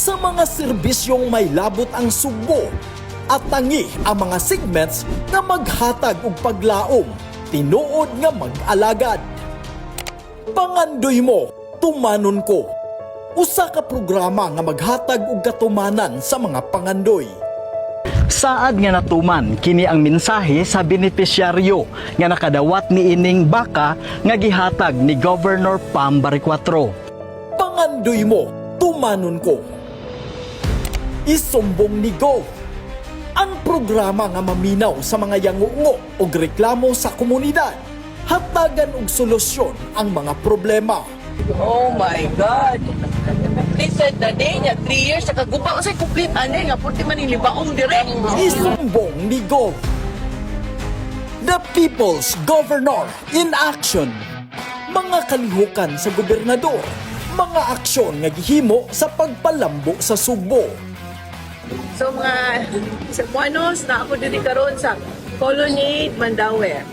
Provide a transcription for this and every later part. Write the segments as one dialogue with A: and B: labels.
A: sa mga serbisyong may labot ang Sugbo at tangi ang mga segments nga maghatag og paglaom tinuod nga mag-alagad. Pangandoy mo, tumanon ko. Usa ka programa nga maghatag og katumanan sa mga pangandoy.
B: Saad nga natuman kini ang mensahe sa benepisyaryo nga nakadawat ni ining baka nga gihatag ni Governor Pam Barriquatro.
A: Pangandoy mo, tumanon ko. Isumbong ni Gov ang programa nga maminaw sa mga yangungo o reklamo sa komunidad. Hatagan og solusyon ang mga problema.
C: Oh my God! Listen, na day niya, 3 years, sa kagupa ko sa'y complete, anay nga, puti man yung libaong direct.
A: Isumbong ni Gov. The People's Governor in action. Mga kalihukan sa gobernador. Mga aksyon nga gihimo sa pagpalambo sa Sugbo.
C: So mga Cebuanos na ako dito karon sa Colonnade, Mandaue.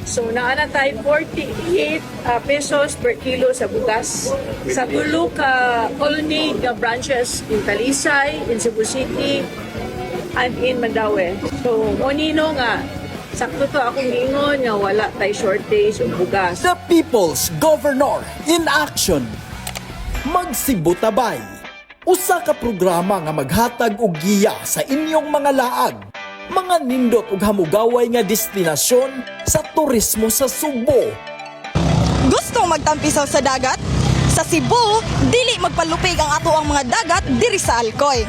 C: So naana tayo 48 pesos per kilo sa bugas. Sa tulo ka Colonnade nga branches in Talisay, in Cebu City, and in Mandaue. So monino nga, sakto to akong gingon nga wala tayo shortage o bugas.
A: The People's Governor in action. Magsibutabay. Usa ka programa nga maghatag og giya sa inyong mga laag. Mga nindot ug hamugaway nga destinasyon sa turismo sa Sugbo.
D: Gustong magtampisaw sa dagat? Sa Cebu, dili magpalupig ang ato ang mga dagat diri sa Alcoy.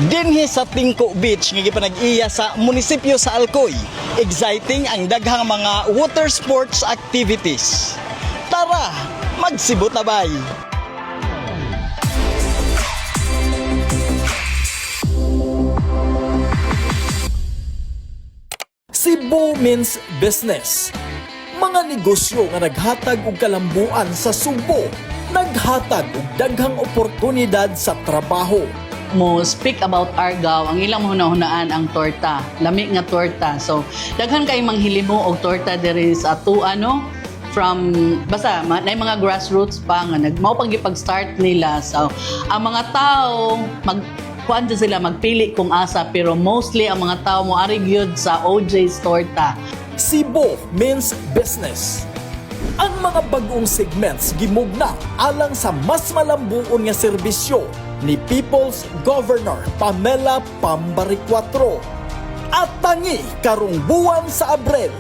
B: Dinhi sa Tingko Beach nga gipanag-iya sa munisipyo sa Alcoy, exciting ang daghang mga water sports activities. Tara, magsibutabay!
A: Cebu means business. Mga negosyo nga naghatag og kalambuan sa Sugbo, naghatag og daghang oportunidad sa trabaho.
E: Mo speak about Argao, ang ilang hunahunaan ang torta, lami nga torta. So daghan kay manghilimo og torta diri sa atuano from basta nay mga grassroots pa nga mao pang gipag-start nila. So ang mga tao kuan sila magpili kung asa, pero mostly ang mga tao mo ari gyud sa OJ's Torta.
A: Cebu means business. Ang mga bagong segments gimugna alang sa mas malambuon nga serbisyo ni People's Governor Pamela Pam Barriquatro. At tangi karong buwan sa Abril